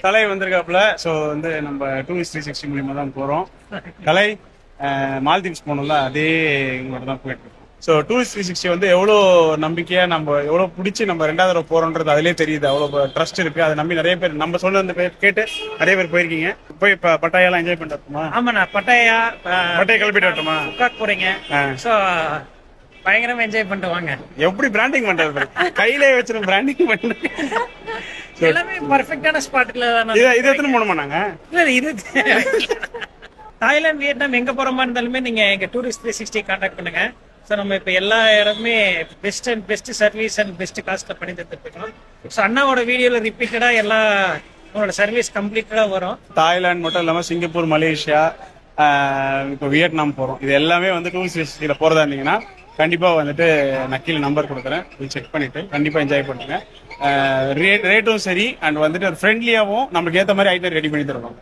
கலை வந்திருக்காப்புல. So வந்து நம்ம tourist 360 மூலியமா தான் போறோம். கலை மால்தீவ்ஸ் போனோம்ல, அதே இங்கோட தான் போயிட்டு இருக்கோம். ஸோ டூரிஸ்ட் 360 வந்து எவ்வளோ நம்பிக்கையா நம்ம எவ்வளோ பிடிச்சி நம்ம 2வது தடவை போறோன்றது அதிலே தெரியுது. அவ்வளோ ட்ரஸ்ட் இருக்கு. அதை நம்பி நிறைய பேர் நம்ம சொன்ன அந்த பேர் கேட்டு நிறைய பேர் போயிருக்கீங்க. போய் இப்போ பட்டாயெல்லாம் என்ஜாய் பண்ணிட்டு வரட்டுமா? ஆமாண்ணா, பட்டாயா கிளப்பிட்டு வரட்டுமா? புக்காக் போறீங்க. ஸோ பயங்கரமா என்ஜாய் பண்ணிட்டு வாங்க. எப்படி பிராண்டிங் பண்றது? கையிலே வச்சிருக்க பிராண்டிங் பண்ணு. எல்லாமே பர்ஃபெக்டான ஸ்பாட்ல தான். இது எத்தனை போனோமா நாங்க? இல்ல இது தாய்லாந்து, வியட்நாம் எங்க போறமா இருந்தாலுமே நீங்க எங்க டூரிஸ்ட் 360 கான்டாக்ட் பண்ணுங்க. ஸோ நம்ம இப்போ எல்லா இடமே பெஸ்ட் சர்வீஸ் அண்ட் பெஸ்ட் காஸ்ட்ல பண்ணி தந்துட்டு இருக்கோம். ஸோ அண்ணாவோட வீடியோல ரிப்பீட்டடா எல்லா உங்களோட சர்வீஸ் கம்ப்ளீட்டடா வரும். தாய்லாந்து மட்டும் இல்லாம சிங்கப்பூர், மலேசியா, இப்போ வியட்நாம் போறோம். இது எல்லாமே வந்து டூரிஸ்ட் 360 போறதா இருந்தீங்கன்னா கண்டிப்பா வந்துட்டு நான் கீழே நம்பர் கொடுக்குறேன். செக் பண்ணிட்டு கண்டிப்பா என்ஜாய் பண்ணுங்க. ரேட்டும் சரி அண்ட் வந்துட்டு ஃப்ரெண்ட்லியாவும் நம்மளுக்கு ஏற்ற மாதிரி ஐட்டம் ரெடி பண்ணி தருவாங்க.